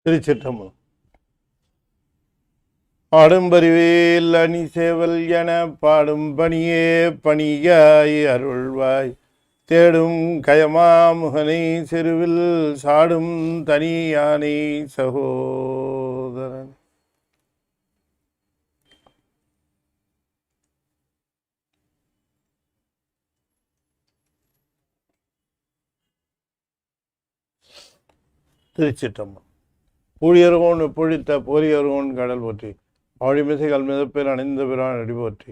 திருச்சிற்றம்பலம். ஆடும்பரிவேல் அணி சேவல் என பாடும் பணியே பணியாய் அருள்வாய் தேடும் கயமாமுகனை செருவில் சாடும் தனியானை சகோதரன். திருச்சிற்றம்பலம். பூழியர்கோன் பொழித்த போரியர்கோன் கடல் போற்றி ஆழிமிசைகள் மிதப்பில் அணிந்த பிரான் அடி போற்றி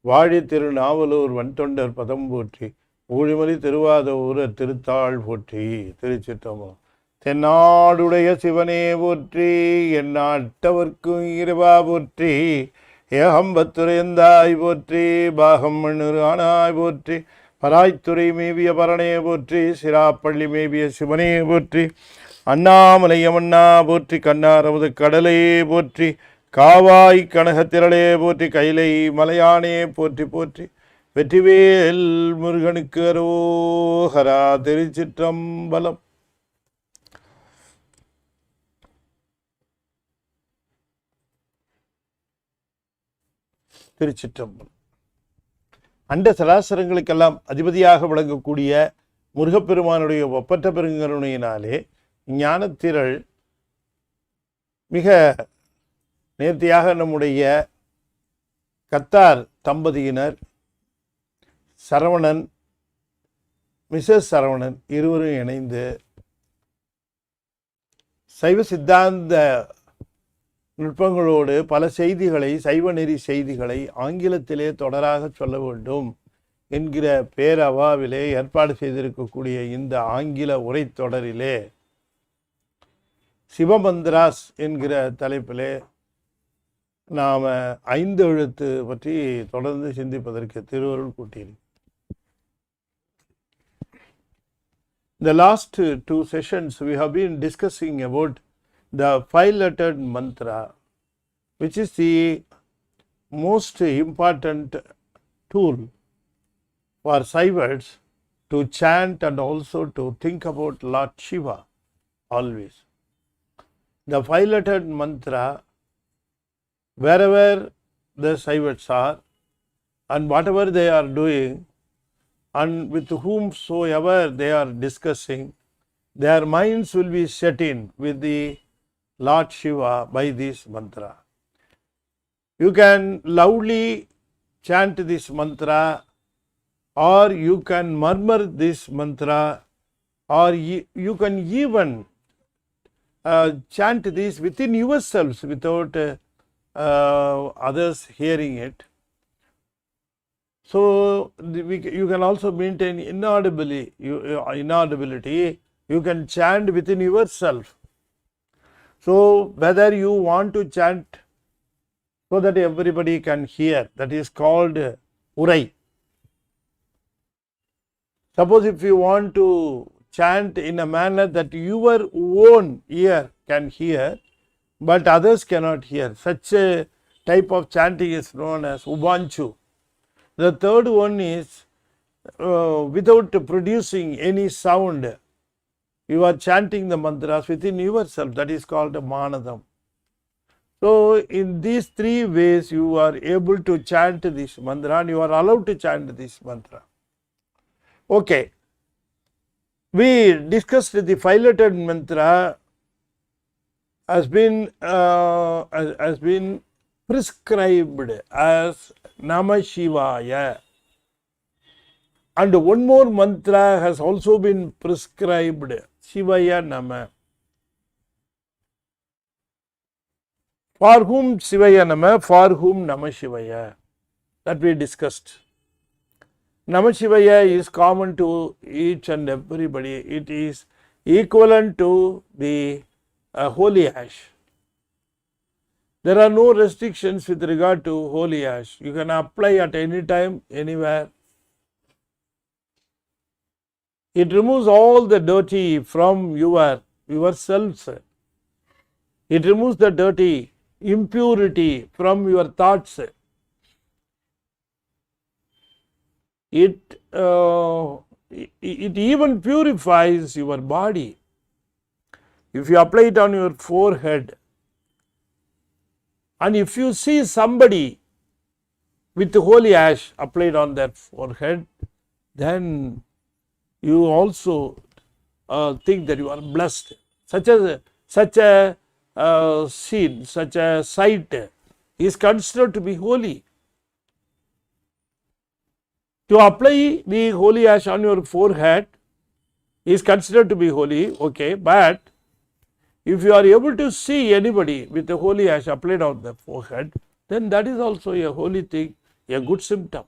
வாழி திரு நாவலூர் வன்தொண்டர் பதம் போற்றி ஊழிமலி திருவாத ஊரர் திருத்தாள் போற்றி. திருச்சிற்றம்பலம். தென்னாடுடைய சிவனே போற்றி எந்நாட்டவர்க்கும் இறைவா போற்றி ஏகம்பத்துரையந்தாய் போற்றி பாகம் மண்ணூர் ஆனாய் போற்றி பராய்த்துறை மேவிய பரணே போற்றி சிராப்பள்ளி மேவிய சிவனே போற்றி அண்ணாமலையமண்ணா போற்றி கண்ணாரவது கடலே போற்றி காவாய் கனகத்திரளே போற்றி கைலை மலையானே போற்றி போற்றி வெற்றிவேல் முருகனுக்கு அரோகரா. திருச்சிற்றம்பலம். திருச்சிற்றம்பலம். அண்ட சராசரங்களுக்கெல்லாம் அதிபதியாக விளங்கக்கூடிய முருகப்பெருமானுடைய ஒப்பற்ற பெருங்கருணையினாலே ஞானத்திரள் மிக நேர்த்தியாக நம்முடைய கத்தார் தம்பதியினர் சரவணன் மிஸ்ஸஸ் சரவணன் இருவரும் இணைந்து சைவ சித்தாந்த நுட்பங்களோடு பல செய்திகளை சைவ நெறி செய்திகளை ஆங்கிலத்திலே தொடராக சொல்ல வேண்டும் என்கிற பேரவாவிலே ஏற்பாடு செய்திருக்கக்கூடிய இந்த ஆங்கில உரைத்தொடரிலே சிவமந்திராஸ் என்கிற தலைப்பிலே நாம் 5 எழுத்து பற்றி தொடர்ந்து சிந்திப்பதற்கு திருவருள் கூட்டியிருக்கிறோம். The last 2 sessions we have been discussing about the 5-lettered mantra, which is the most important tool for Saivas to chant and also to think about Lord Shiva always. The 5-lettered mantra, wherever the Saivas are and whatever they are doing and with whomsoever they are discussing, their minds will be set in with the Lord Shiva by this mantra. You can loudly chant this mantra, or you can murmur this mantra, or you can even chant this within yourselves without others hearing it. So you can also maintain inaudibility. You can chant within yourself. So whether you want to chant so that everybody can hear, that is called urai. Suppose if you want to chant in a manner that your own ear can hear but others cannot hear, such a type of chanting is known as ubanchu. The third one is without producing any sound, you are chanting the mantras within yourself, that is called manadam. So in these 3 ways you are able to chant this mantra and you are allowed to chant this mantra. Okay, we discussed the 5-lettered mantra has been prescribed as Namah Sivaya, and one more mantra has also been prescribed, Sivaya Namah. For whom Sivaya Namah, for whom Namah Sivaya, that we discussed. Namah Sivaya is common to each and everybody. It is equivalent to the holy ash. There are no restrictions with regard to holy ash. You can apply at any time, anywhere. It removes all the dirty from yourselves. It removes the dirty, impurity from your thoughts. It even purifies your body. if you apply it on your forehead, and if you see somebody with holy ash applied on their forehead, then you also think that you are blessed. Such a scene, such a sight is considered to be holy. To apply the holy ash on your forehead is considered to be holy, okay, but if you are able to see anybody with the holy ash applied on the forehead, then that is also a holy thing, a good symptom.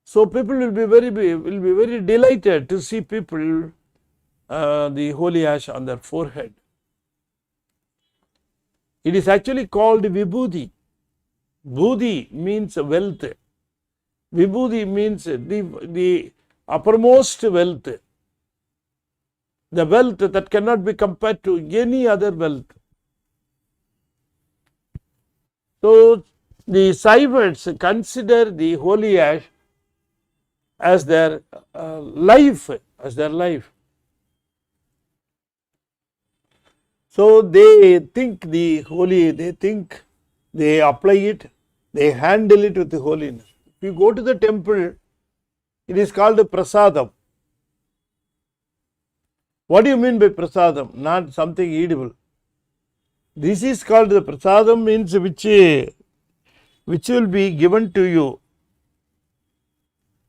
So people will be very delighted to see people the holy ash on their forehead. It is actually called vibhuti. Bhuti means wealth. Vibhuti means the uppermost wealth. The wealth that cannot be compared to any other wealth. So the Sivas consider the holy ash as their life, So they think they apply it, they handle it with holiness. If you go to the temple, it is called prasadam. What do you mean by prasadam? Not something edible. This is called the prasadam, means which will be given to you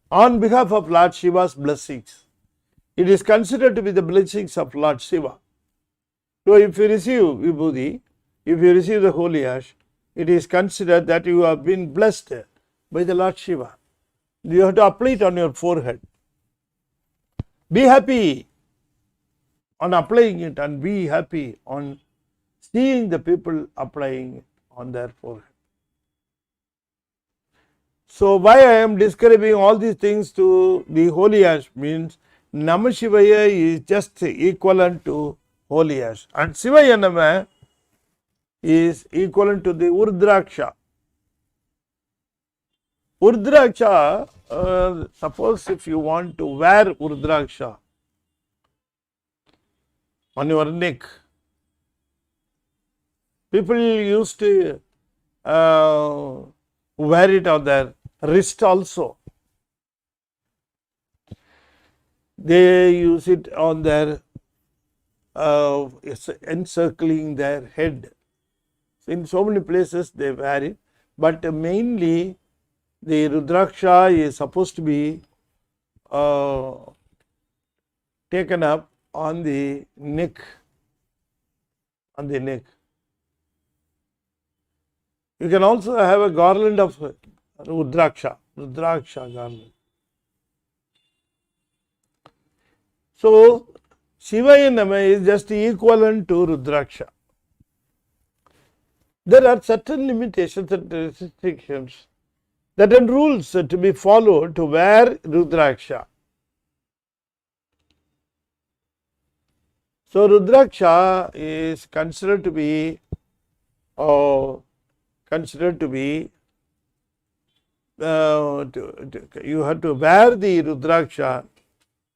on behalf of Lord Shiva's blessings. It is considered to be the blessings of Lord Shiva. So if you receive vibhuti, if you receive the holy ash, it is considered that you have been blessed by the Lord Shiva. You have to apply it on your forehead. Be happy on applying it, and be happy on seeing the people applying it on their forehead. So why I am describing all these things to the holy ash means Namah Sivaya is just equivalent to holy ash, and Sivaya Namah is equivalent to the Urdraksha. Urdraksha, suppose if you want to wear Urdraksha on your neck, people used to wear it on their wrist also. They use it on their encircling their head. In so many places they wear it, but mainly the Rudraksha is supposed to be taken up on the neck. You can also have a garland of Rudraksha garland. So Sivaya Namah is just equivalent to Rudraksha. There are certain limitations and restrictions, certain rules to be followed to wear Rudraksha. So Rudraksha is considered to be you have to wear the Rudraksha.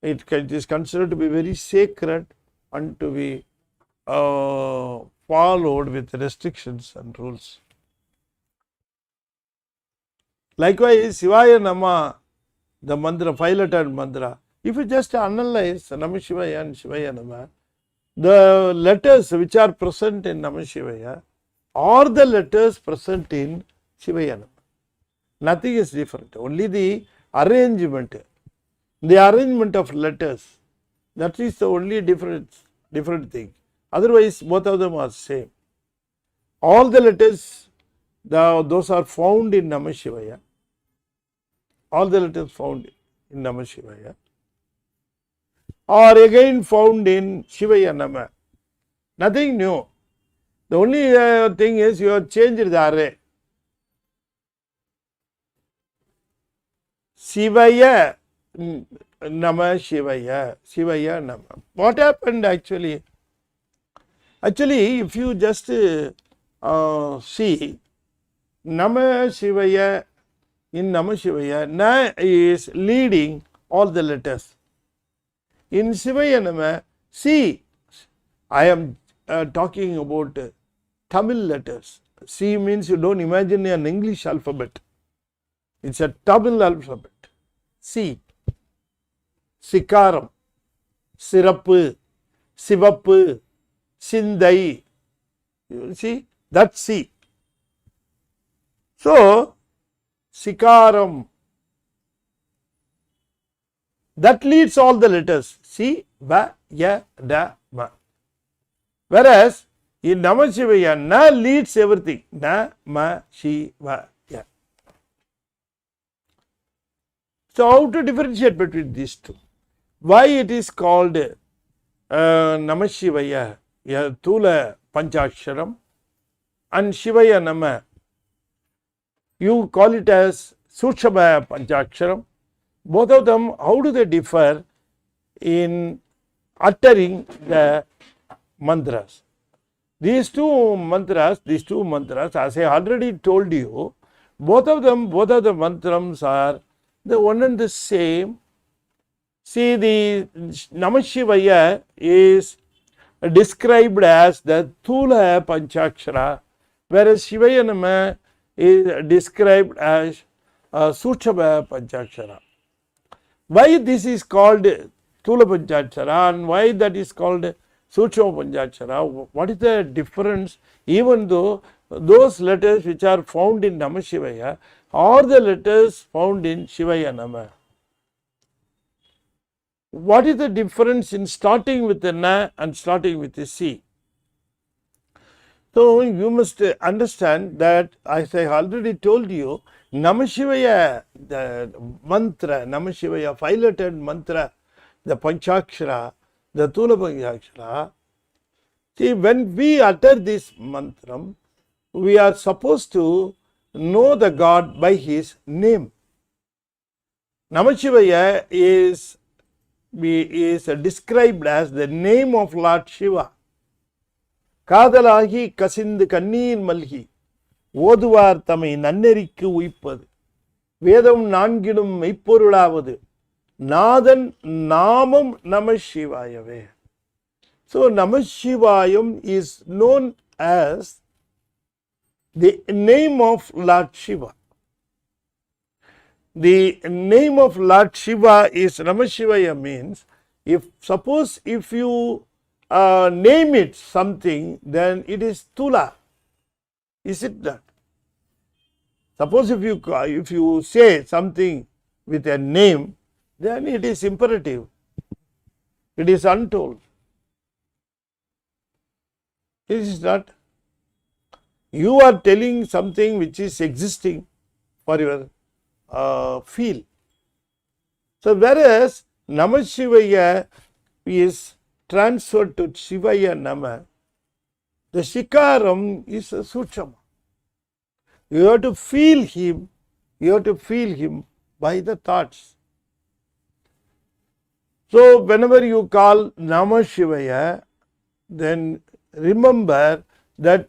It is considered to be very sacred and to be followed with restrictions and rules. Likewise, Sivaya Namah, the mantra, 5-lettered mantra, if you just analyze Namah Sivaya and Sivaya Namah, the letters which are present in Namah Sivaya are the letters present in Sivaya Namah. Nothing is different, only the arrangement of letters, that is the only different thing. Otherwise, both of them are same. All the letters, those are found in Namah Sivaya. All the letters found in Namah Sivaya are again found in Sivaya Namah. Nothing new. The only thing is you have changed the array. Sivaya Namah Sivaya, Sivaya Namah. What happened actually? Actually, if you just see Namah Sivaya, in Namah Sivaya, Na is leading all the letters. In Sivaya Namah, See, I am talking about Tamil letters. C means you don't imagine an English alphabet. It's a Tamil alphabet. C. Sikaram, Sirappu, Sivappu, Sindai. You see, that's C. So, Sikaram, that leads all the letters. Si, ba, ya, da, ma. Whereas in Namah Sivaya, na leads everything. Na, ma, shi, va, ya. So, how to differentiate between these two? Why it is called Namah Sivaya, Tula Panchaksharam, and Shivaya Nama, you call it as Sukshama Panchaksharam. Both of them, how do they differ in uttering the mantras? These two mantras, as I already told you, both of the mantras are the one and the same. See, the Namah Sivaya is described as the Thula Panchakshara, whereas Shivaya Nama is described as Sukshama Panchakshara. Why this is called Thula Panchakshara and why that is called Sukshama Panchakshara? What is the difference? Even though those letters which are found in Namah Sivaya are the letters found in Shivaya Nama. What is the difference in starting with the Na and starting with the Si? So, you must understand that, as I already told you, Namah Sivaya, the mantra, Namah Sivaya, 5-lettered mantra, the Panchakshara, the Thula Panchakshara. See, when we utter this mantra, we are supposed to know the God by his name. Namah Sivaya is described as the name of Lord Shiva. காதலாகி கசிந்து கண்ணீர் மல்கி ஓதுவார் தமை நன்னெறிக்கு உய்ப்பது வேதம் நான்கிலும் மெய்ப்பொருளாவது நாதன் நாமம் நம சிவாயவே. So Namah Sivayam is known as the name of Lord Shiva. The name of Lord Shiva is Namah Sivaya means, suppose if you name it something, then it is Tula. Is it not? Suppose if you say something with a name, then it is imperative. It is untold. It is not. You are telling something which is existing for your feel. So whereas Namah Sivaya is transferred to Shivaya Nama, the Shikaram is a Sukshama. You have to feel him, by the thoughts. So whenever you call Namah Sivaya, then remember that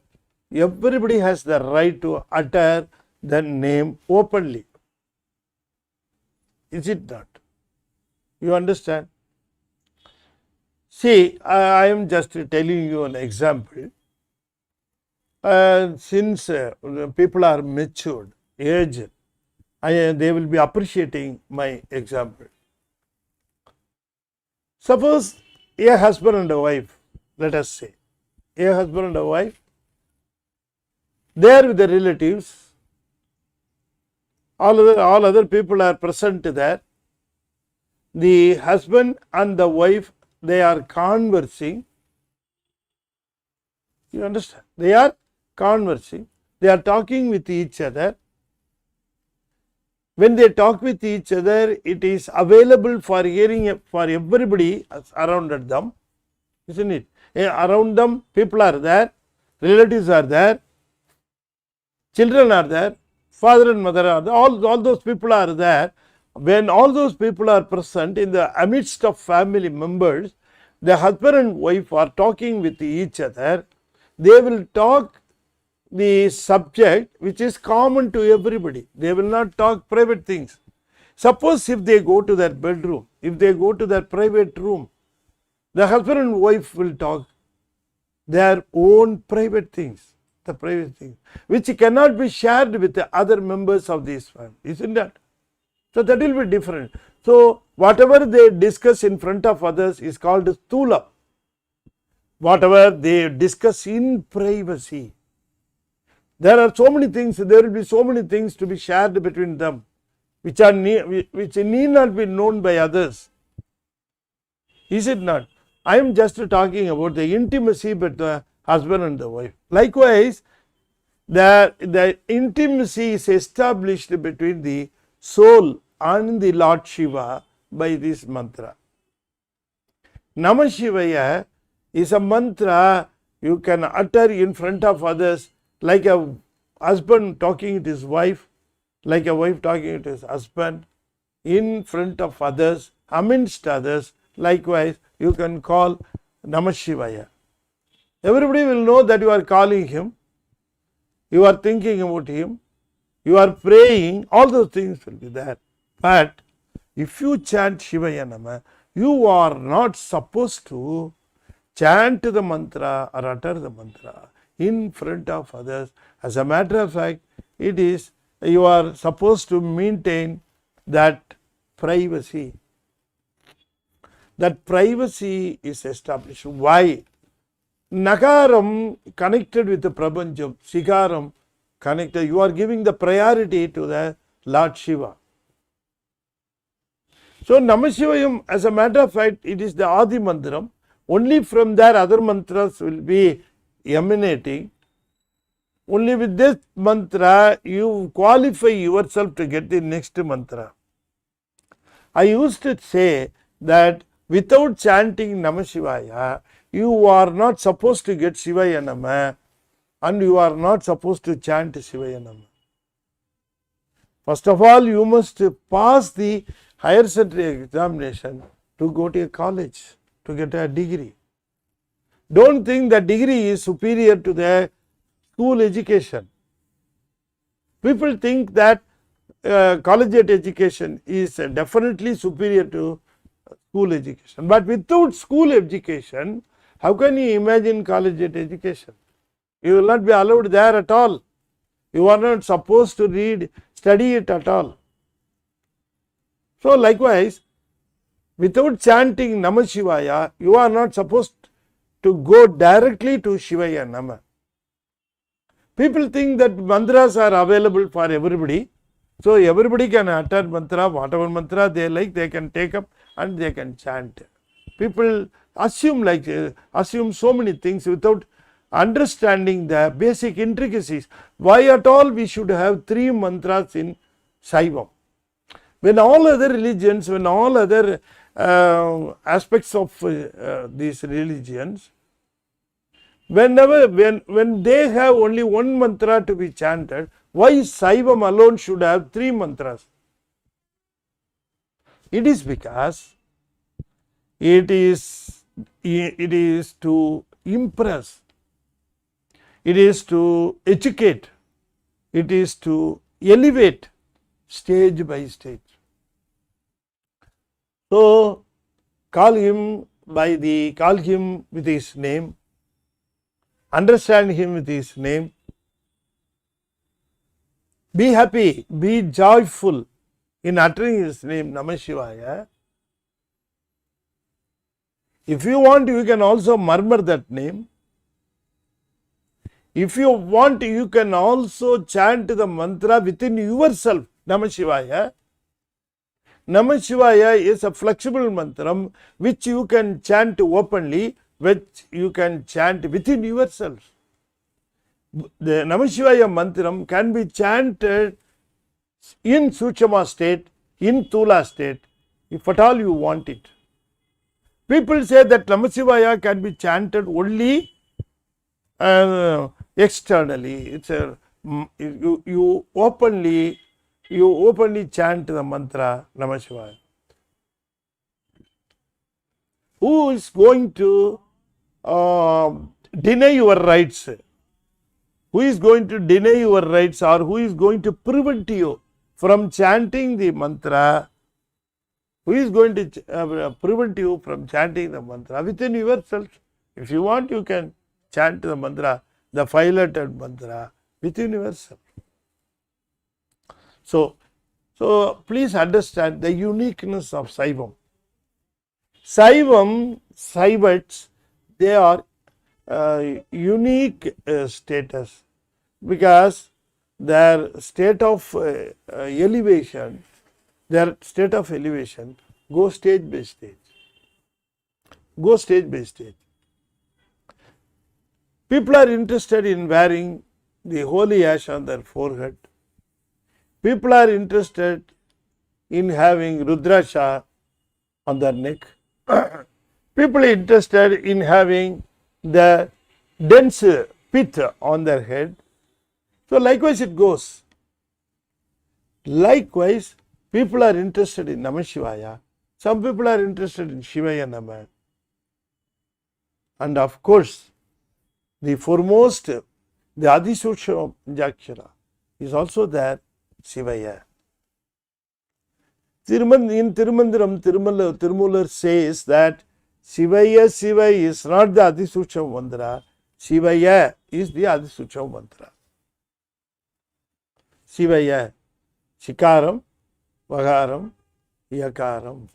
everybody has the right to utter the name openly. Is it not? You understand? See, I am just telling you an example. Since people are matured, aged, they will be appreciating my example. Suppose a husband and a wife, let us say, a husband and a wife, they are with the relatives, all other people are present there. The husband and the wife, they are conversing. You understand? They are conversing. They are talking with each other. When they talk with each other, it is available for hearing for everybody around them, isn't it? Around them, people are there, relatives are there, children are there, father and mother are there, all those people are there. When all those people are present in the amidst of family members, the husband and wife are talking with each other. They will talk the subject which is common to everybody. They will not talk private things. Suppose if they go to their bedroom, if they go to their private room, The husband and wife will talk their own private things, the private things, which cannot be shared with the other members of this family, isn't that? So that will be different. So whatever they discuss in front of others is called stula. Whatever they discuss in privacy, there are so many things, there will be so many things to be shared between them, which need not be known by others. Is it not? I am just talking about the intimacy between the husband and the wife. Likewise, the intimacy is established between the soul and the Lord Shiva by this mantra. Namah Sivaya is a mantra you can utter in front of others, like a husband talking to his wife, like a wife talking to his husband, in front of others, amidst others. Likewise, you can call Namah Sivaya. Everybody will know that you are calling him, you are thinking about him, you are praying, all those things will be there. But if you chant Shivaya Nama, you are not supposed to chant the mantra or utter the mantra in front of others. As a matter of fact, it is, you are supposed to maintain that privacy. That privacy is established. Why? Nakaram connected with the Prapancham, Sikaram connected. You are giving the priority to the Lord Shiva. So Namah Sivayam, as a matter of fact, it is the Adi Mantram. Only from there other mantras will be emanating. Only with this mantra you qualify yourself to get the next mantra. I used to say that without chanting Namah Sivaya, you are not supposed to get Sivaya Nama, and you are not supposed to chant Sivaya Nama. First of all, you must pass the higher secondary examination to go to a college, to get a degree. Don't think that degree is superior to the school education. People think that collegiate education is definitely superior to school education. But without school education, how can you imagine collegiate education? You will not be allowed there at all. You are not supposed to study it at all. So likewise, without chanting Namah Sivaya, you are not supposed to go directly to Shivaya Nama. People think that mantras are available for everybody. So everybody can utter mantra, whatever mantra they like, they can take up and they can chant. People assume so many things without understanding the basic intricacies. Why at all we should have 3 mantras in Saivam? When all other religions, when all other aspects of these religions, when they have only 1 mantra to be chanted, why Saivam alone should have 3 mantras? It is because it is to impress, it is to educate, it is to elevate stage by stage. So call him with his name, understand him with his name, be happy, be joyful in uttering his name, Namah Sivaya. If you want, you can also murmur that name. If you want, you can also chant the mantra within yourself, Namah Sivaya. Namah Sivaya is a flexible mantram which you can chant openly, which you can chant within yourself. The Namah Sivaya mantram can be chanted in Suchama state, in Tula state, if at all you want it. People say that Namah Sivaya can be chanted only externally. It's you openly chant the mantra Namah Sivaya. Who is going to deny your rights? Who is going to deny your rights, or who is going to prevent you from chanting the mantra Who is going to prevent you from chanting the mantra? Within yourself. If you want, you can chant the mantra, the 5-lettered mantra within yourself. So please understand the uniqueness of Saivam. Saivats, they are unique status because their state of elevation go stage by stage. People are interested in wearing the holy ash on their forehead. People are interested in having Rudraksha on their neck. People are interested in having the dense pith on their head. So likewise it goes. Likewise, people are interested in Namah Sivaya. Some people are interested in Shivaya Namah. And of course, the foremost, the Adisukshama Panchakshara is also there, Sivaya. In Tirumandiram, Tirumular says that Sivaya Siva is not the Adisukshama mantra, Sivaya is the Adisukshama mantra. Sivaya, Shikaram, Vagaram, Yakaram.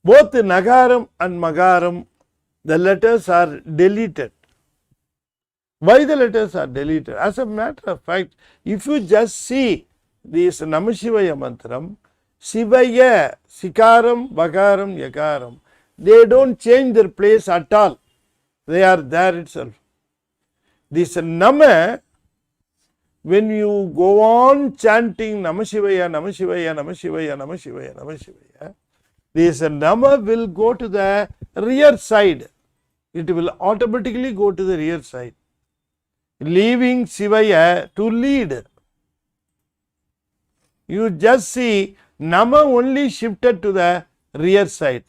Both Nagaram and Magaram, the letters are deleted. Why the letters are deleted? As a matter of fact, if you just see this Namah Sivaya mantram, Sivaya, Sikaram, Vagaram, Yakaram, they don't change their place at all. They are there itself. This Namah, when you go on chanting Namah Sivaya, Namah Sivaya, Namah Sivaya, Namah Sivaya, Namah Sivaya, this Namah will go to the rear side. It will automatically go to the rear side, leaving Sivaya to lead. You just see Nama only shifted to the rear side.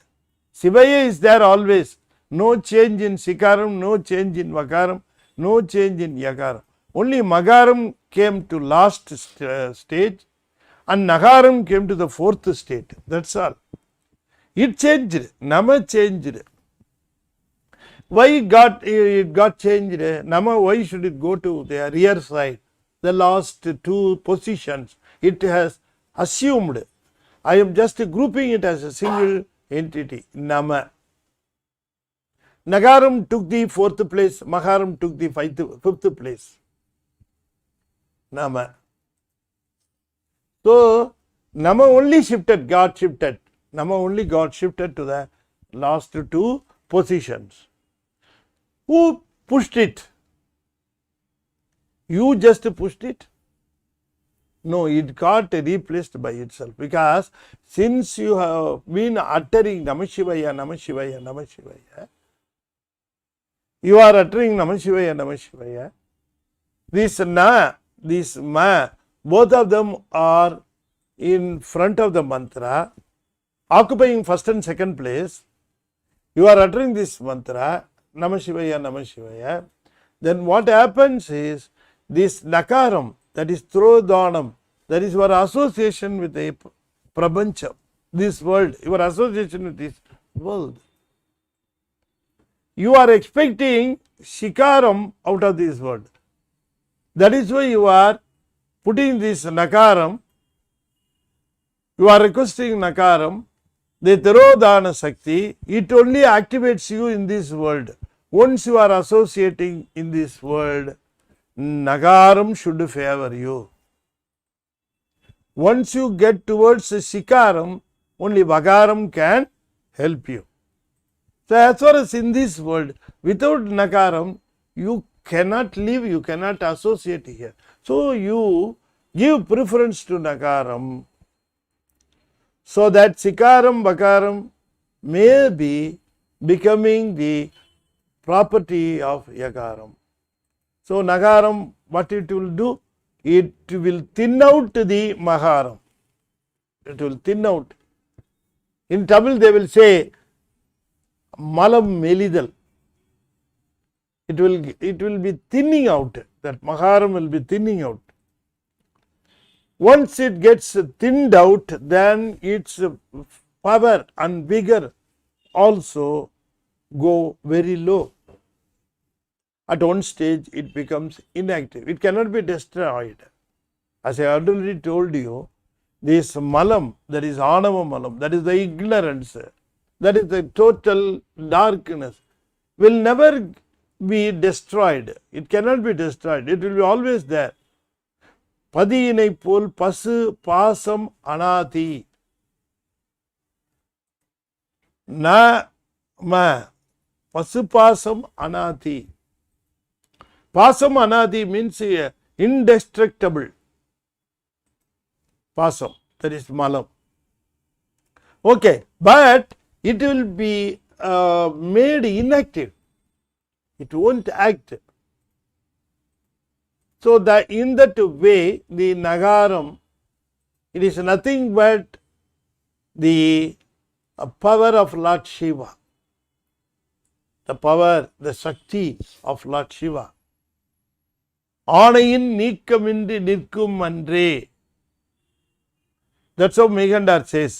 Sivaya is there always. No change in Sikaram, no change in Vakaram, no change in Yakaram. Only Magaram came to last stage and Nagaram came to the 4th state. That's all. It changed. Nama changed. Why it got changed? Nama, why should it go to the rear side? The last 2 positions it has assumed. I am just grouping it as a single entity, Nama. Nagaram took the 4th place, Magaram took the 5th place. Nama. So, Nama only got shifted. Nama only got shifted to the last 2 positions. Who pushed it? You just pushed it? No, it got replaced by itself, because since you have been uttering Namah Sivaya, Namah Sivaya, Namah Sivaya, you are uttering Namah Sivaya, Namah Sivaya. This Na, this Ma, both of them are in front of the mantra, occupying 1st and 2nd place. You are uttering this mantra, Namah Sivaya, Namah Sivaya. Then what happens is, this Nakaram, that is Throdhanam, that is your association with the Prapancha, this world, your association with this world. You are expecting Shikaram out of this world. That is why you are putting this Nakaram, you are requesting Nakaram, the Tirodhana Sakti, it only activates you in this world. Once you are associating in this world, Nagaram should favor you. Once you get towards Shikaram, only Vagaram can help you. So as far as in this world, without Nakaram, you cannot live, you cannot associate here. So you give preference to Nakaram, so that Sikaram, Vakaram may be becoming the property of Yakaram. So Nagaram, what it will do? It will thin out the Maharam. It will thin out. In Tamil they will say Malam Melidal. It will be thinning out. That Maharam will be thinning out. Once it gets thinned out, then its power and vigor also go very low. At one stage, it becomes inactive. It cannot be destroyed. As I already told you, this malam, that is anava malam, that is the ignorance, that is the total darkness, will never be destroyed. It cannot be destroyed. It will be always there. Padiyinai pol pasu pasam anati. Na ma pasu pasam anati. Pasam anadi means indestructible. Pasam, that is malam. Okay, but it will be made inactive. It won't act. So that in that way, the nagaram, it is nothing but the power of Lord Shiva. The power, the Shakti of Lord Shiva. ஆணையின் நீக்கமின்றி நிற்கும் அன்றே. That's how Megandar says.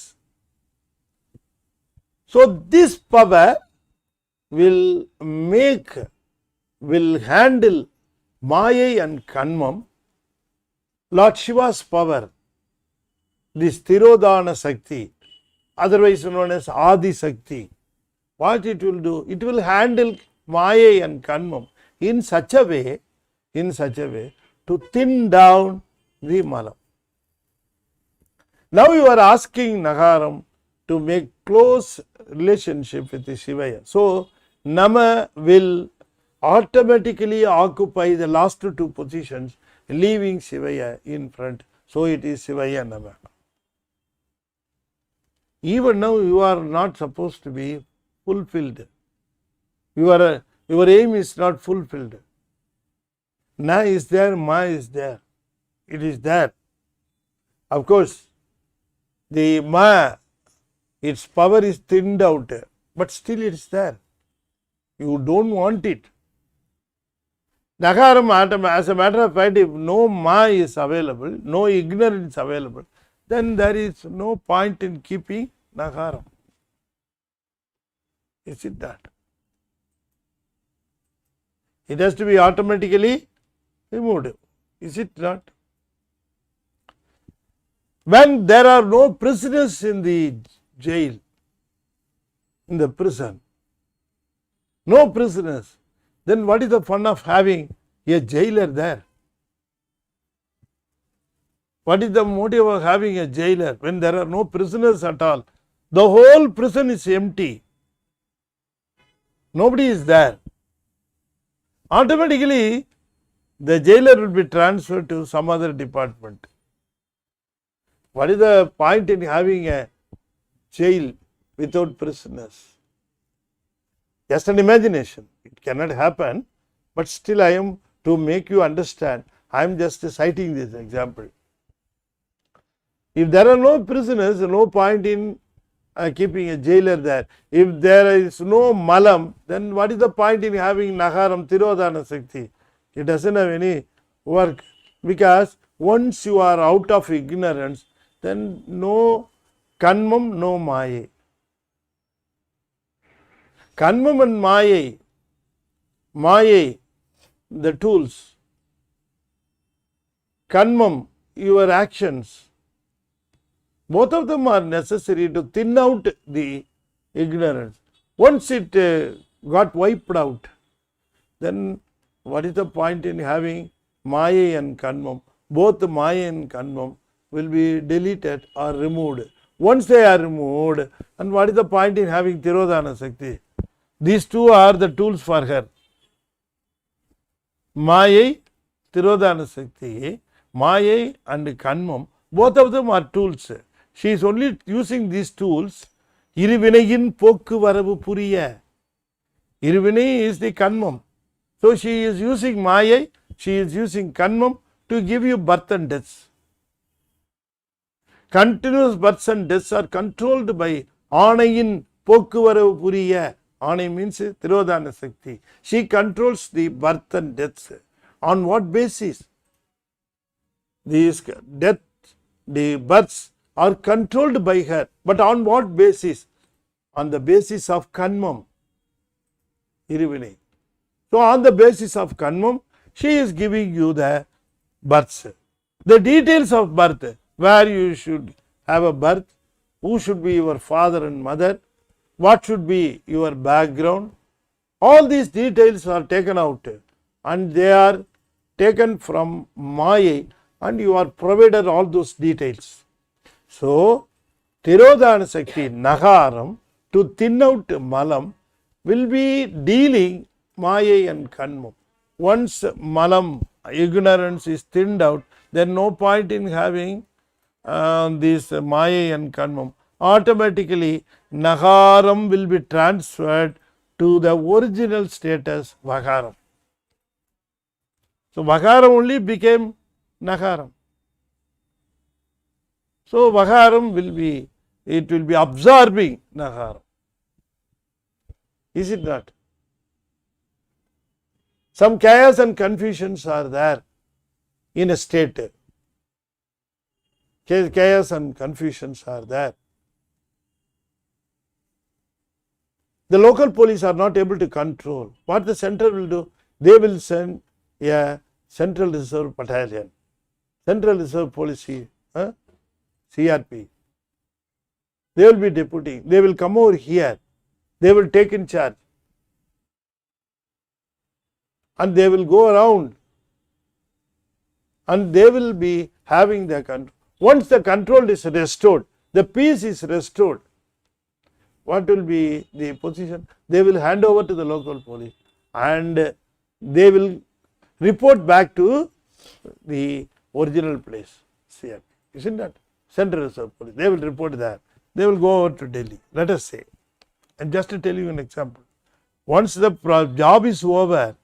So this power will handle Maya and Kanmam, Lord Shiva's power, this Tirodhana Sakti, otherwise known as Adi Sakti. What it will do? It will handle Maya and Kanmam in such a way to thin down the malam. Now you are asking Nagaram to make close relationship with the Sivaya. So Nama will automatically occupy the last two positions, leaving Sivaya in front. So it is Sivaya Nama. Even now you are not supposed to be fulfilled. Your aim is not fulfilled. Na is there, Ma is there. It is there. Of course, the Ma, its power is thinned out, but still it is there. You don't want it. Nagaram, as a matter of fact, if no Ma is available, no ignorance is available, then there is no point in keeping Nagaram. Is it that? It has to be automatically removed. Is it not? When there are no prisoners in the jail, in the prison, no prisoners, then what is the fun of having a jailer there? What is the motive of having a jailer when there are no prisoners at all? The whole prison is empty. Nobody is there. Automatically, the jailer will be transferred to some other department. What is the point in having a jail without prisoners? Just an imagination. It cannot happen, but still I am to make you understand. I am just citing this example. If there are no prisoners, no point in keeping a jailer there. If there is no malam, then what is the point in having Nagaram, Tirodhana Sakti? It doesn't have any work, because once you are out of ignorance, then no Kanmam, no Maya. Kanmam and Maya, the tools. Kanmam, your actions. Both of them are necessary to thin out the ignorance. Once it got wiped out, then what is the point in having Maya and Kanmam? Both Maya and Kanmam will be deleted or removed. Once they are removed, and what is the point in having Tirodhana Sakti? These two are the tools for her. Maya, Tirodhana Sakti, Maya and Kanmam, both of them are tools. She is only using these tools. Iruvinayin pokku varavu puriya. Iruvine is the Kanmam. So she is using Maya, she is using Kanmam to give you birth and deaths. Continuous births and deaths are controlled by Anayin pokku puriya. Anay means Tirodhana Sakti. She controls the birth and deaths. On what basis? These death, the births are controlled by her. But on what basis? On the basis of kanmam, irivine. So on the basis of kanmam, she is giving you the births. The details of birth, where you should have a birth, who should be your father and mother, what should be your background, all these details are taken out and they are taken from Maya and you are provided all those details. So, Tirodhana Sakti Nagaram to thin out Malam will be dealing Maya and Kanmam. Once Malam, ignorance is thinned out, there is no point in having this Maya and Kanmam. Automatically, Nagaram will be transferred to the original status Vakaram. So, Vakaram only became Nagaram. So, Vakaram will be, it will be absorbing Nagaram. Is it not? Some chaos and confusions are there in a state. Chaos and confusions are there. The local police are not able to control. What the center will do? They will send a Central Reserve Battalion, Central Reserve Police, CRP. They will be deputing. They will come over here. They will take in charge. And they will go around. And they will be having the control. Once the control is restored, the peace is restored, what will be the position? They will hand over to the local police and they will report back to the original place, CRP. Isn't that? Central Reserve Police. They will report there. They will go over to Delhi. Let us say. And just to tell you an example. Once the job is over,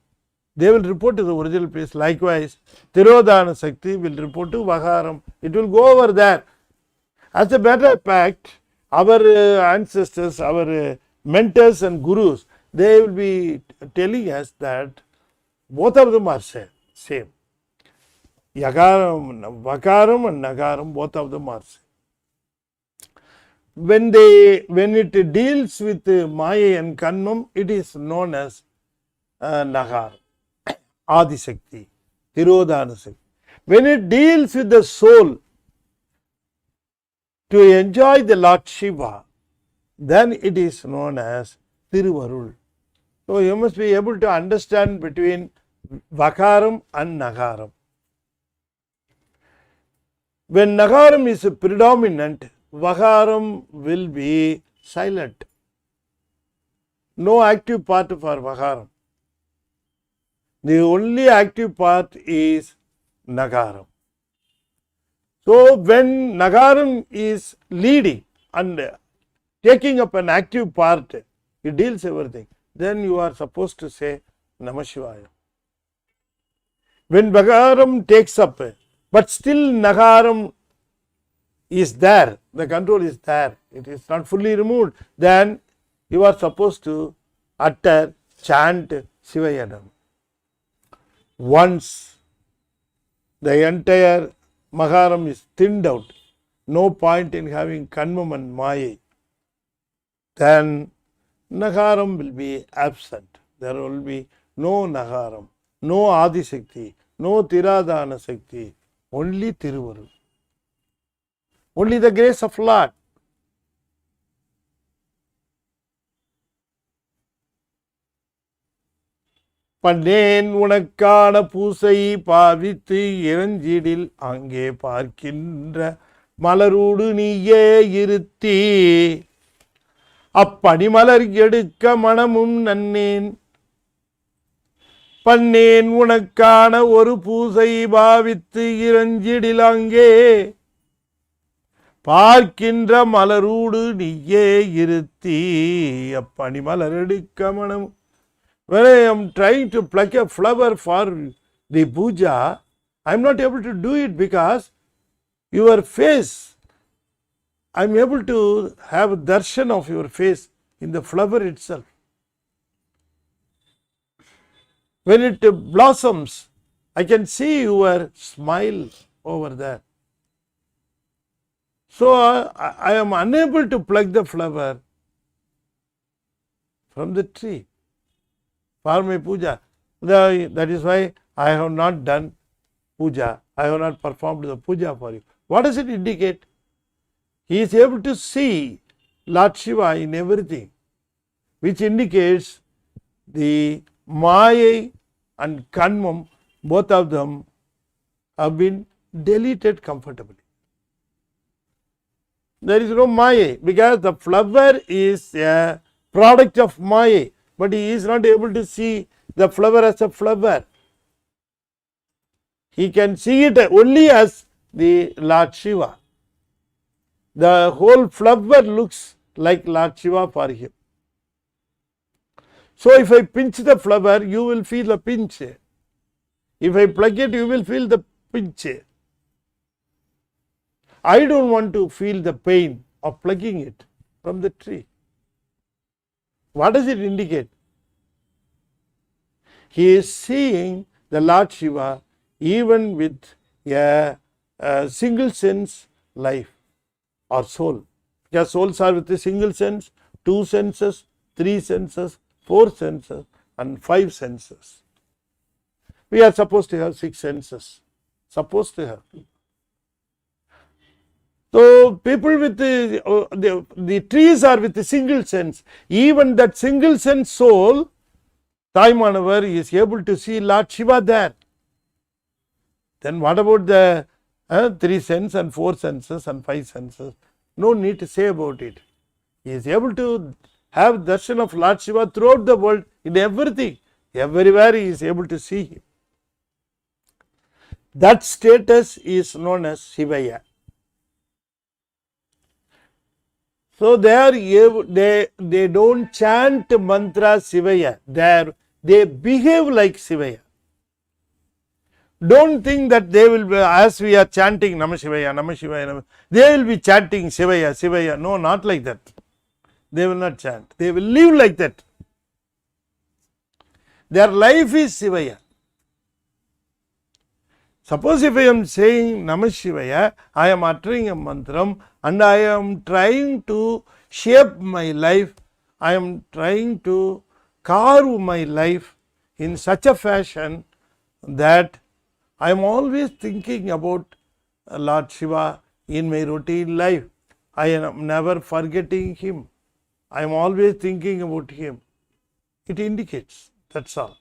they will report to the original place. Likewise, Tirodhana Sakti will report to Vakaram. It will go over there. As a matter of fact, our ancestors, our mentors and gurus, they will be telling us that both of them are same. Yakaram, Vakaram and Nagaram, both of them are same. When it deals with Maya and Kanmam, it is known as Nagaram, Adi Sakti, Tirodhana Sakti. When it deals with the soul to enjoy the Lord Shiva, then it is known as Tiruvarul. So you must be able to understand between Vakaram and Nagaram. When Nagaram is predominant, Vakaram will be silent. No active part for Vakaram. The only active part is Nagaram. So when Nagaram is leading and taking up an active part, it deals everything. Then you are supposed to say Namah Sivaya. When Vakaram takes up, but still Nagaram is there, the control is there, it is not fully removed, then you are supposed to utter, chant Sivayadam. Once the entire Makaram is thinned out, no point in having Kanmam and Maya, then Nagaram will be absent. There will be no Nagaram, no Adi Sakti, no Tirodhana Sakti, only Tiruvarul. Only the grace of Lord. பண்ணேன் உனக்கான பூசை பாவித்து இறஞ்சிடில் அங்கே பார்க்கின்ற மலரோடு நீயே இருத்தி அப்படி மலர் எடுக்க மனமும் நன்னேன் பண்ணேன் உனக்கான ஒரு பூசை பாவித்து இறஞ்சிடில் அங்கே பார்க்கின்ற மலரோடு நீயே இருத்தி அப்படி மலர் எடுக்க மனமும். When I am trying to pluck a flower for the puja, I am not able to do it because your face, I am able to have darshan of your face in the flower itself. When it blossoms, I can see your smile over there. So I am unable to pluck the flower from the tree for my puja. That is why I have not done puja. I have not performed the puja for you. What does it indicate? He is able to see Lord Shiva in everything, which indicates the Maya and Kanmam, both of them have been deleted comfortably. There is no Maya because the flower is a product of Maya, but he is not able to see the flower as a flower. He can see it only as the Lord Shiva. The whole flower looks like Lord Shiva for him. So if I pinch the flower, you will feel the pinch. If I pluck it, you will feel the pinch. I don't want to feel the pain of plucking it from the tree. What does it indicate? He is seeing the Lord Shiva even with a single sense life or soul. Because souls are with a single sense, 2 senses, 3 senses, 4 senses and 5 senses. We are supposed to have 6 senses. Supposed to have. So people with the trees are with a single sense. Even that single sense soul, Taimanavar is able to see Lord Shiva there. Then what about the 3 senses and 4 senses and 5 senses? No need to say about it. He is able to have darshan of Lord Shiva throughout the world in everything. Everywhere he is able to see him. That status is known as Sivaya. So they don't chant mantra Sivaya. They behave like Sivaya. Don't think that they will be, as we are chanting Namah Sivaya, Namah Sivaya, they will be chanting Sivaya, Sivaya. No, not like that. They will not chant. They will live like that. Their life is Sivaya. Suppose if I am saying Namah Sivaya, I am uttering a mantram and I am trying to shape my life, I am trying to carve my life in such a fashion that I am always thinking about Lord Shiva in my routine life. I am never forgetting him. I am always thinking about him. It indicates, that's all.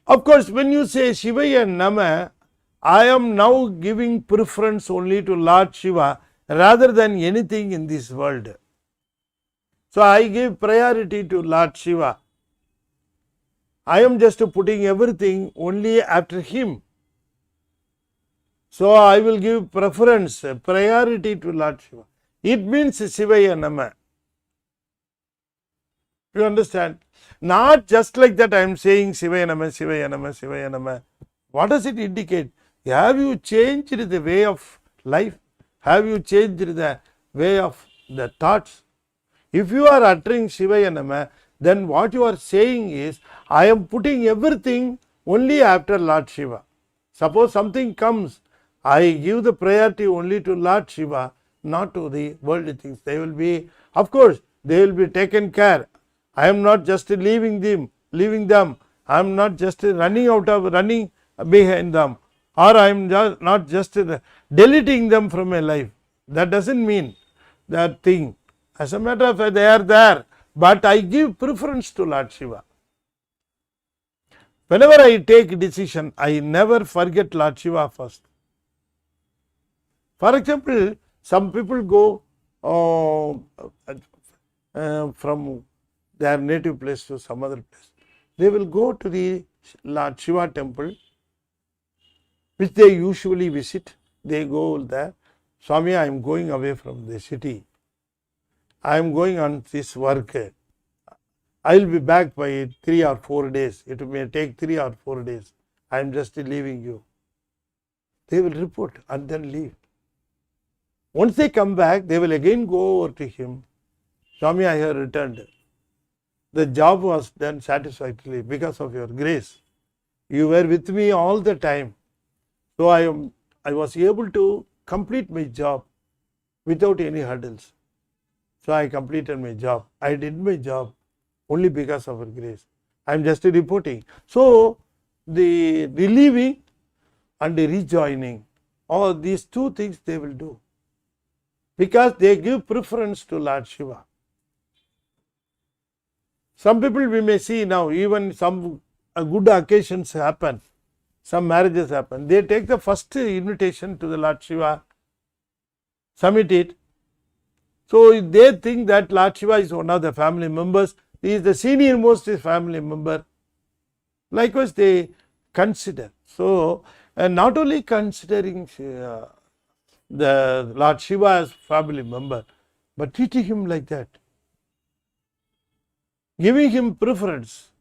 Of course, when you say Shivaya Nama, I am now giving preference only to Lord Shiva rather than anything in this world. So I give priority to Lord Shiva. I am just putting everything only after him. So I will give preference, priority to Lord Shiva. It means Sivaya Nama. You understand? Not just like that I am saying Sivaya Nama, Sivaya Nama, Sivaya Nama. What does it indicate? Have you changed the way of life? Have you changed the way of the thoughts? If you are uttering Sivaya Nama, then what you are saying is, I am putting everything only after Lord Shiva. Suppose something comes, I give the priority only to Lord Shiva, not to the worldly things. They will be, of course, they will be taken care. I am not just leaving them. I am not just running behind them, or I am not just deleting them from my life. That doesn't mean that thing. As a matter of fact, they are there, but I give preference to Lord Shiva. Whenever I take a decision, I never forget Lord Shiva first. For example, some people go from their native place to some other place. They will go to the Lord Shiva temple, which they usually visit. They go there. Swami, I am going away from the city. I am going on this work. I will be back by 3 or 4 days. It may take 3 or 4 days. I am just leaving you. They will report and then leave. Once they come back, they will again go over to him. Swami, I have returned. The job was done satisfactorily because of your grace. You were with me all the time. So I was able to complete my job without any hurdles. So I completed my job. I did my job only because of her grace. I am just reporting. So the relieving and the rejoining, all these two things they will do, because they give preference to Lord Shiva. Some people we may see now, even some good occasions happen, some marriages happen, they take the first invitation to the Lord Shiva, submit it. So they think that Lord Shiva is one of the family members, he is the senior most family member. Likewise they consider. So not only considering the Lord Shiva as family member, but treating him like that, giving him preference,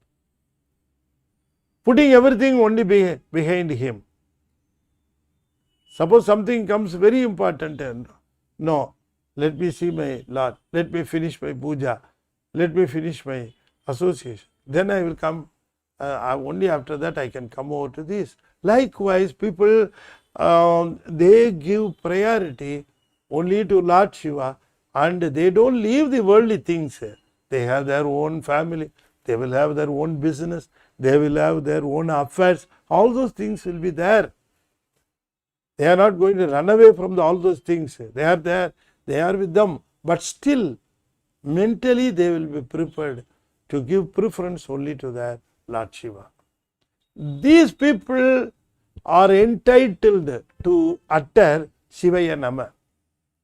putting everything only behind him. Suppose something comes very important and no, let me see my Lord, let me finish my puja, let me finish my association, then I will come, only after that I can come over to this. Likewise people, they give priority only to Lord Shiva and they don't leave the worldly things. They have their own family, they will have their own business, they will have their own affairs, all those things will be there. They are not going to run away from all those things. They are there, they are with them, but still mentally they will be prepared to give preference only to their Lord Shiva. These people are entitled to utter Sivaya Namah,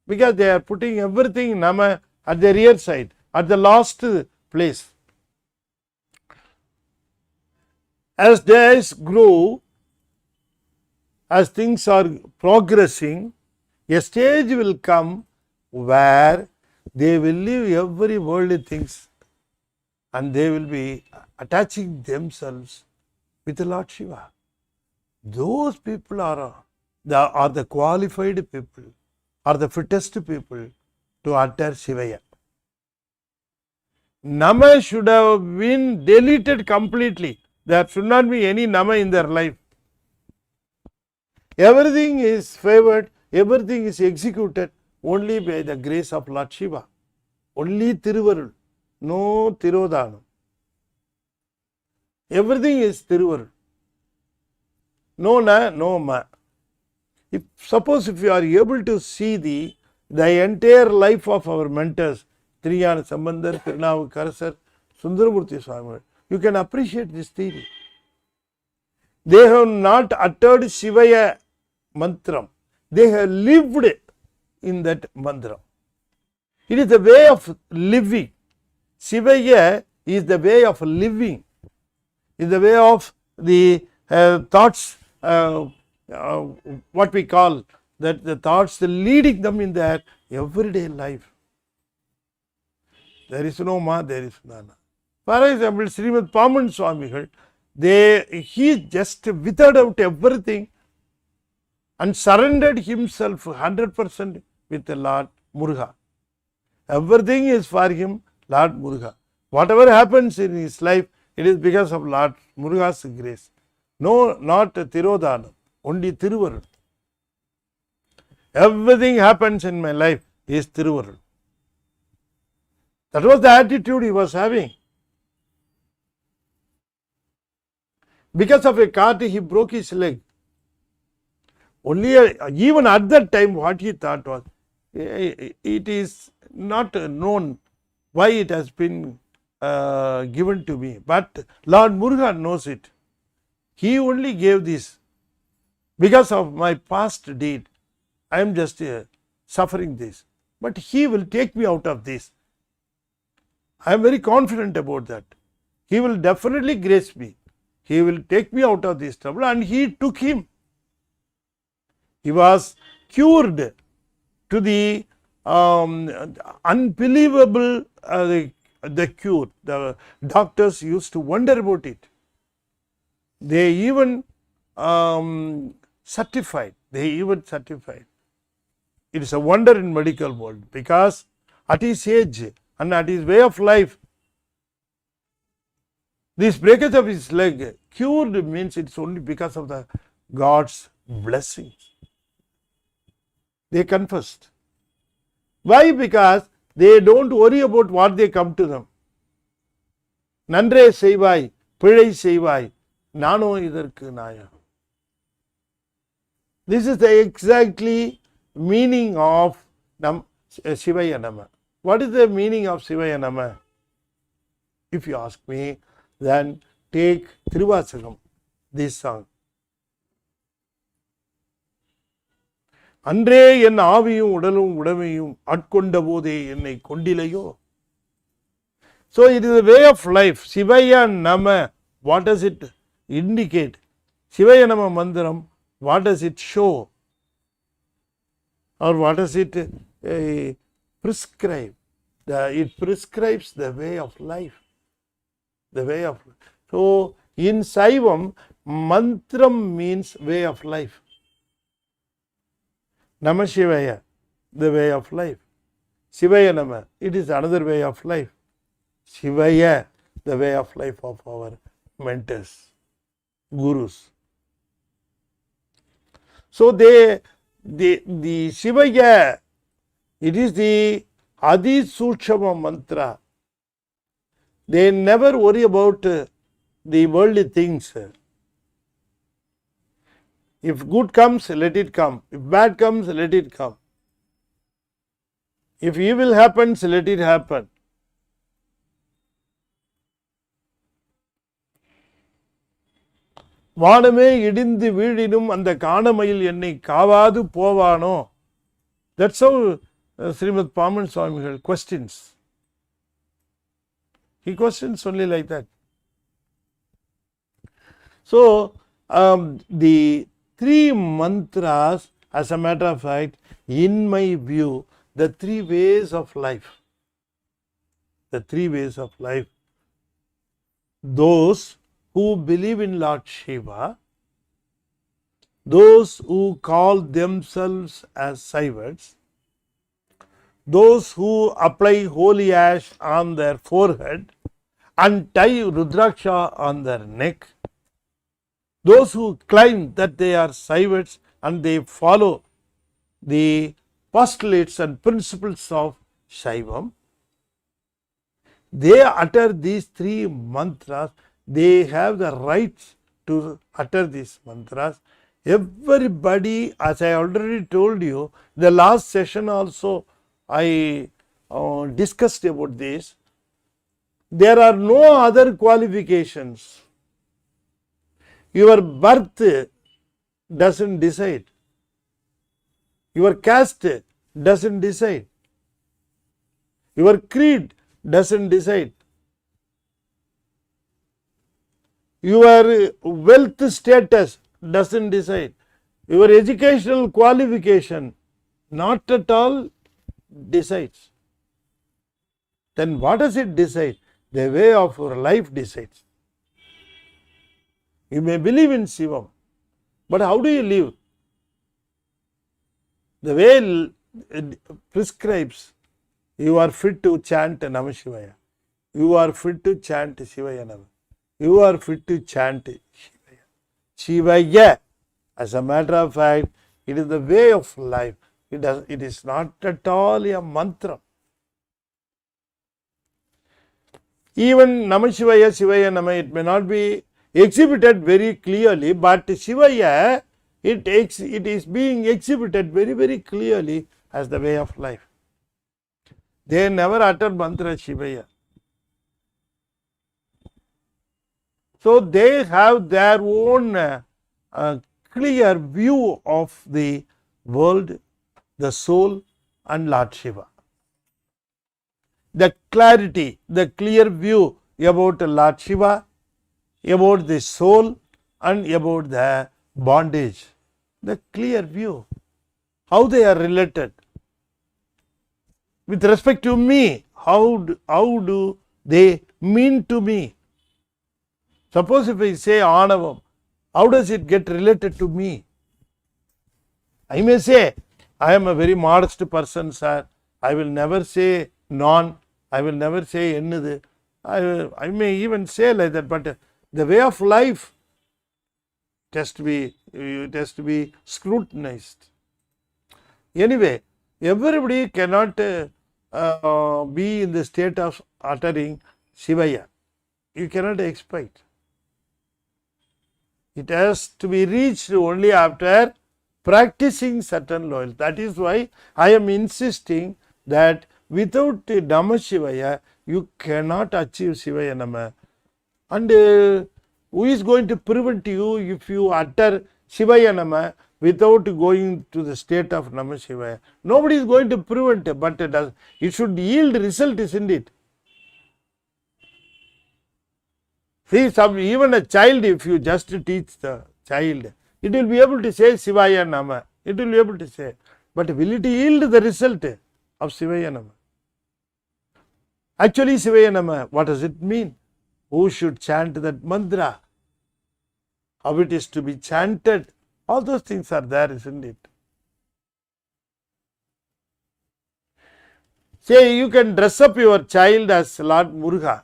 because they are putting everything Namah at the rear side, at the last place. As days grow, as things are progressing, a stage will come where they will leave every worldly things and they will be attaching themselves with the Lord Shiva. Those people are the qualified people, are the fittest people to utter Sivaya. Nama should have been deleted completely. There should not be any Nama in their life. Everything is favored, everything is executed only by the grace of Lord Shiva. Only Thiruvarul, no Tirodhanam. Everything is Thiruvarul. No na, no ma. Suppose if you are able to see the entire life of our mentors, Triyana Sambandar, Tirunavukarasar, Sundaramurti Swami, you can appreciate this theory. They have not uttered Sivaya mantram. They have lived in that mantra. It is the way of living. Sivaya is the way of living. Is the way of the thoughts, what we call that the thoughts leading them in their everyday life. There is no ma, there is nana. For example, Srimad Paman Swamigal, he just withered out everything and surrendered himself 100% with the Lord Muruga. Everything is for him, Lord Muruga. Whatever happens in his life, it is because of Lord Muruga's grace. No, not Tirodhanam, only Thiruvarul. Everything happens in my life is Thiruvarul. That was the attitude he was having. Because of a cart, he broke his leg. Only even at that time, what he thought was, it is not known why it has been given to me. But Lord Muruga knows it. He only gave this. Because of my past deed, I am just suffering this. But he will take me out of this. I am very confident about that. He will definitely grace me. He will take me out of this trouble, and he took him. He was cured to the unbelievable the cure. The doctors used to wonder about it. They even certified. It is a wonder in medical world, because at his age and at his way of life, this breakage of his leg cured means it's only because of the God's blessings. They confessed. Why? Because they don't worry about what they come to them. நன்றே செய்வாய் பிழை செய்வாய் நானோ இதற்கு நாயா. This is the exactly meaning of Sivaya Namah. What is the meaning of Sivaya Namah? If you ask me, then take Thiruvasagam, this song. அன்றே என் ஆவியும் உடலும் உடமையும் ஆட்கொண்ட போதே என்னை கொண்டிலையோ. So it is a way of life. Sivaya Nama, what does it indicate? Sivaya Nama Mandiram, what does it show? Or what does it prescribe? It prescribes the way of life. The way of life. So in Saivam, mantram means way of life. Namah Sivaya, the way of life. Sivaya Namah, it is another way of life. Sivaya, the way of life of our mentors, gurus. So the Sivaya, it is the Adi Suchama mantra. They never worry about the worldly things. If good comes, let it come. If bad comes, let it come. If evil happens, let it happen. வானமே இடிந்து வீழினும் அந்த காணமையில் என்னை காவாது போவானோ. That's how Srimad Paman Swamigal questions. He questions only like that. So the three mantras, as a matter of fact, in my view, the three ways of life. The three ways of life. Those who believe in Lord Shiva, those who call themselves as Saivas, those who apply holy ash on their forehead and tie Rudraksha on their neck, those who claim that they are Saivas and they follow the postulates and principles of Shaivam, they utter these three mantras. They have the right to utter these mantras. Everybody, as I already told you, the last session also I discussed about this. There are no other qualifications. Your birth doesn't decide. Your caste doesn't decide. Your creed doesn't decide. Your wealth status doesn't decide. Your educational qualification not at all decides. Then what does it decide? The way of your life decides. You may believe in Siva, but how do you live? The way it prescribes, you are fit to chant Namah Sivaya. You are fit to chant Sivaya Namah. You are fit to chant Shivaya. Shivaya, as a matter of fact, it is the way of life. It is not at all a mantra. Even Namah Sivaya, Sivaya Namah, it may not be exhibited very clearly, but Sivaya, it is being exhibited very, very clearly as the way of life. They never utter mantra Shivaya. So they have their own clear view of the world, the soul and Lord Shiva. The clarity, the clear view about Lord Shiva, about the soul and about the bondage. The clear view, how they are related. With respect to me, how do they mean to me? Suppose if I say Anavam, how does it get related to me? I may say, I am a very modest person, sir. I will never say non. I will never say ennadu. I may even say like that, but the way of life it has to be scrutinized. Anyway, everybody cannot be in the state of uttering Sivaya. You cannot expect. It has to be reached only after practicing certain loyalty. That is why I am insisting that without Namah Sivaya, you cannot achieve Sivaya Nama. And who is going to prevent you if you utter Sivaya Nama without going to the state of Namah Sivaya? Nobody is going to prevent, but it should yield result, isn't it? See, even a child, if you just teach the child, it will be able to say Sivaya Nama. It will be able to say. But will it yield the result of Sivaya Nama? Actually, Sivaya Nama, what does it mean? Who should chant that mantra? How it is to be chanted? All those things are there, isn't it? Say, you can dress up your child as Lord Muruga.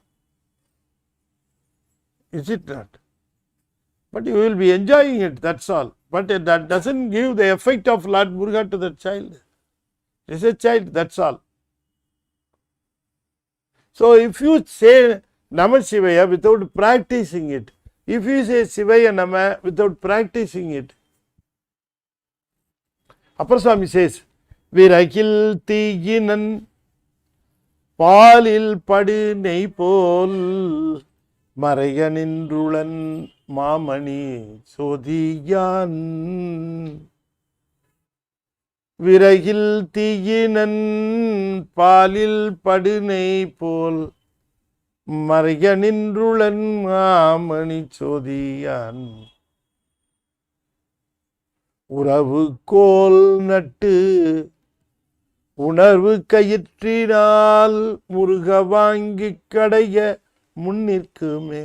Is it not? But you will be enjoying it, that's all. But that doesn't give the effect of Lord Muruga to the child. It is a child, that's all. So, if you say Namah Sivaya without practicing it, if you say Sivaya Nama without practicing it, Upper Swami says, Virakil Tiginan Palil Padu Neipol Marayaninrulan Mamani Sodiyan Viragil Tiginan Palil Padu Neipol Marayaninrulan Mamani Sodiyan Uravu Kol Nattu உணர்வு கயிற்றினால் முருக வாங்கி கடைய முன்னிற்குமே.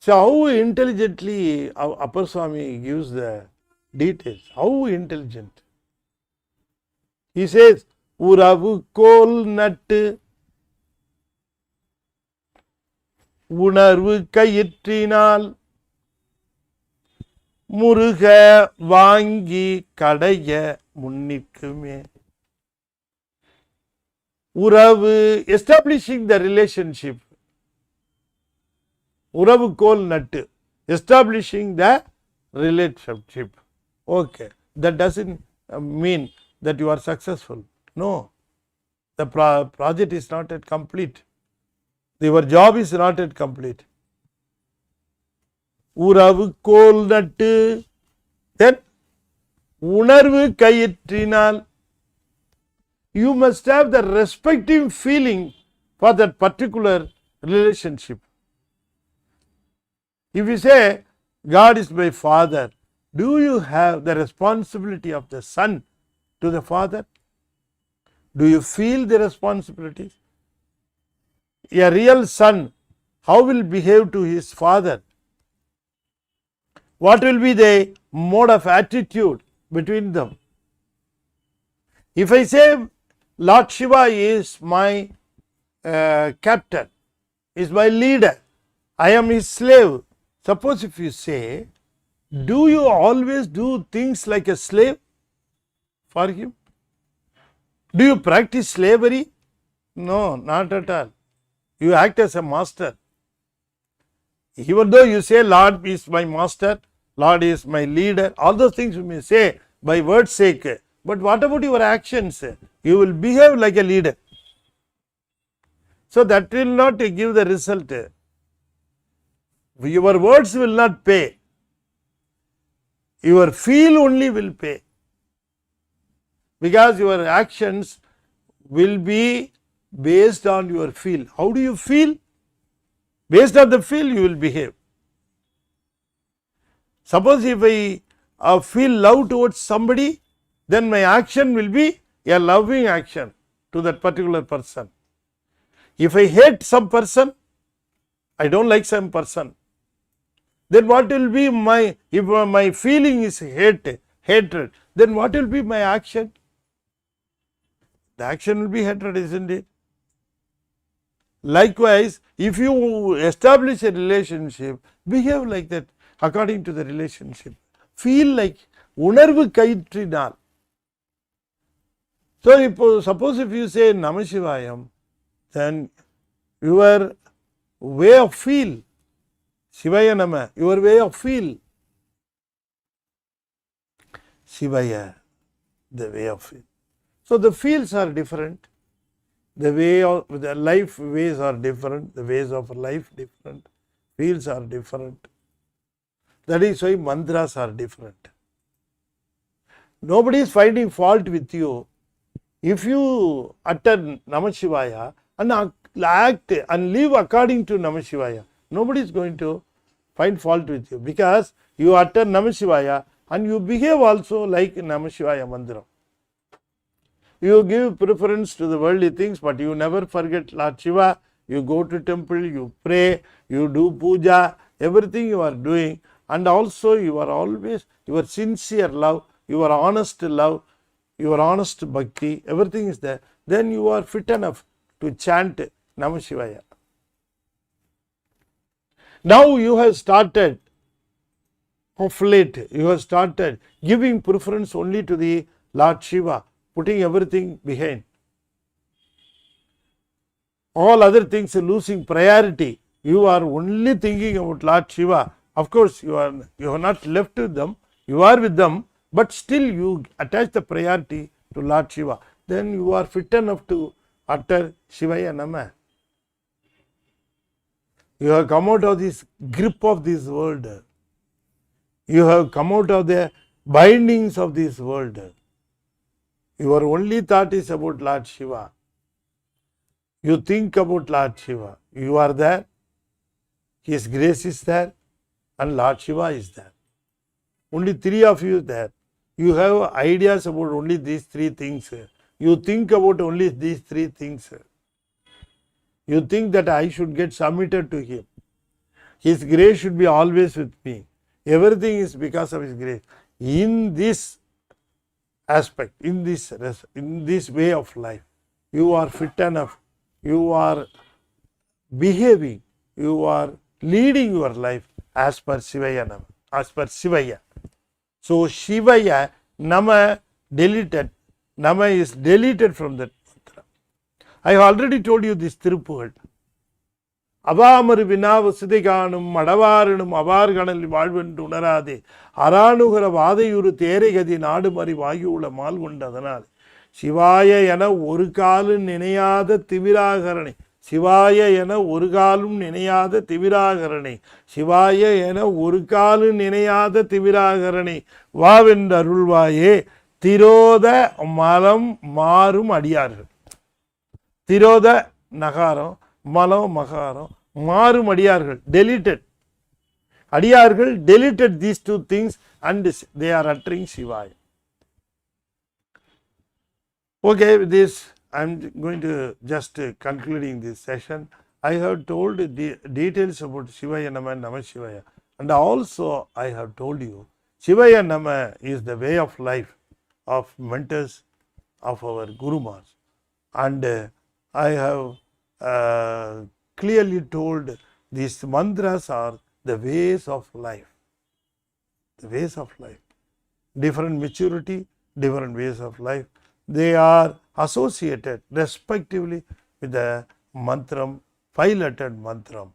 So how intelligently Upper Swami gives the details. How intelligent. He says, உறவு கோல் நட்டு உணர்வு கயிற்றினால் முருக வாங்கி கடைய முன்னிற்குமே. உறவு, establishing the relationship. உறவு கோல் நட்டு, establishing the relationship. Okay, that doesn't mean that you are successful. No, the project is not yet complete. Your job is not yet complete. உறவு கோல் நட்டு, then உணர்வு கயிற்றினால், you must have the respective feeling for that particular relationship. If you say God is my father, do you have the responsibility of the son to the father? Do you feel the responsibilities? A real son, how will behave to his father? What will be the mode of attitude between them? If I say Lord Shiva is my captain, is my leader, I am his slave. Suppose if you say, do you always do things like a slave for him? Do you practice slavery? No, not at all. You act as a master. Even though you say Lord is my master, Lord is my leader, all those things you may say by word's sake. But what about your actions? You will behave like a leader. So that will not give the result. Your words will not pay. Your feel only will pay. Because your actions will be based on your feel. How do you feel? Based on the feel you will behave. Suppose if I feel love towards somebody, then my action will be a loving action to that particular person. If I hate some person, I don't like some person, then what will be if my feeling is hatred, then what will be my action? The action will be hatred, isn't it? Likewise, if you establish a relationship, behave like that according to the relationship. Feel like உணர்வு கயிற்றினால். So, suppose if you say Namah Sivayam, then your way of feel, Sivaya Nama, your way of feel, Sivaya, the way of feel. So, the feels are different, the way of the life ways are different, the ways of life different, feels are different. That is why mantras are different. Nobody is finding fault with you if you utter Namah Sivaya and act and live according to Namah Sivaya. Nobody is going to find fault with you, because you utter Namah Sivaya and you behave also like Namah Sivaya mantra. You give preference to the worldly things, but you never forget Lord Shiva. You go to temple, you pray, you do puja, everything you are doing, and also you are always your sincere love, your honest love, your honest bhakti, everything is there. Then you are fit enough to chant Namah Sivaya. Now you have started, of late, you have started giving preference only to the Lord Shiva, putting everything behind. All other things are losing priority. You are only thinking about Lord Shiva. Of course, you are not left with them, you are with them, but still you attach the priority to Lord Shiva. Then you are fit enough to utter Shivaya Namah. You have come out of this grip of this world. You have come out of the bindings of this world. Your only thought is about Lord Shiva. You think about Lord Shiva. You are there, His grace is there, and Lord Shiva is there. Only three of you there. You have ideas about only these three things. You think about only these three things. You think that I should get submitted to Him. His grace should be always with me. Everything is because of His grace. In this aspect, in this way of life, you are fit enough. You are behaving. You are leading your life as per Sivaya Nama, as per Sivaya. So Shivaya Nama deleted. Nama is deleted from that mantra. I have already told you this Tirupugal. அபாமரு வினாவு சிதைகானும் மடவாரனும் அபார்கணல் வாழ்வென்று உணராதே அராணுகர வாதையுறு தேரைகதி நாடுமறி வாயுவுல மால் கொண்டதனால் சிவாய என ஒரு காலும் நினையாத திவிராகரணை சிவாய என ஒரு காலும் நினையாத திவிராகரணை சிவாய என ஒரு காலும் நினையாத திவிராகரணை வாவென்று அருள்வாயே திரோத மலம் மாறும் அடியார்கள். திரோத நகாரம், மலம் மகாரம், மாறும் அடியார்கள், deleted. அடியார்கள் deleted these two things and they are uttering Shivaya. Okay, with this I am going to just concluding this session. I have told the details about Shivaya Nama and Namah Sivaya, and also I have told you Shivaya Nama is the way of life of mentors of our Guru Mahas, and I have clearly told these mantras are the ways of life. The ways of life. Different maturity, different ways of life. They are associated respectively with the mantram, 5-lettered mantram.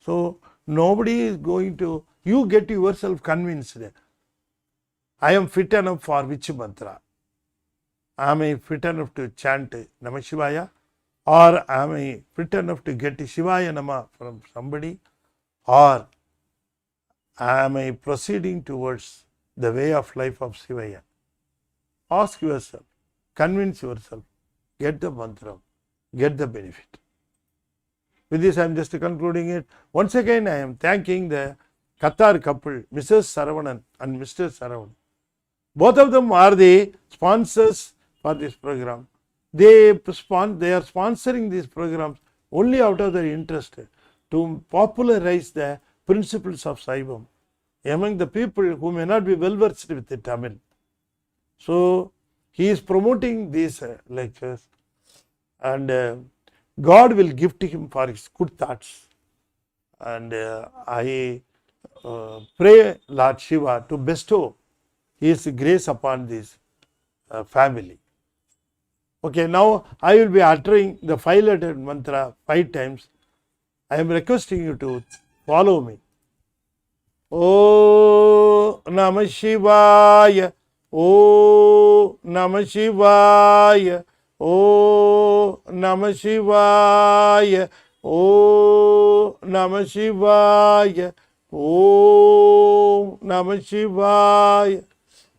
So nobody is going to, you get yourself convinced. I am fit enough for which mantra? Am I fit enough to chant Namah Sivaya? Or am I fit enough to get Shivaya Nama from somebody? Or am I proceeding towards the way of life of Sivaya? Ask yourself, convince yourself, get the mantra, get the benefit. With this I am just concluding it. Once again I am thanking the Qatar couple, Mrs. Saravanan and Mr. Saravanan. Both of them are the sponsors for this program. They are sponsoring these programs only out of their interest to popularize the principles of Saivam among the people who may not be well versed with the Tamil. So he is promoting these lectures, and God will gift him for his good thoughts. And I pray Lord Shiva to bestow His grace upon this family. Okay, now I will be uttering the 5-lettered mantra 5 times. I am requesting you to follow me. O Namah Sivaya, O Namah Sivaya, O Namah Sivaya, O Namah Sivaya, O Namah Sivaya.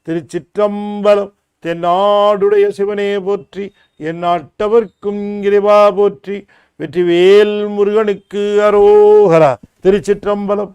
திருச்சிற்றம்பலம். தென்னாடுடைய சிவனே போற்றி, எந்நாட்டவர்க்கும் இறைவா போற்றி, வெற்றிவேல் முருகனுக்கு அரோகரா. திருச்சிற்றம்பலம்.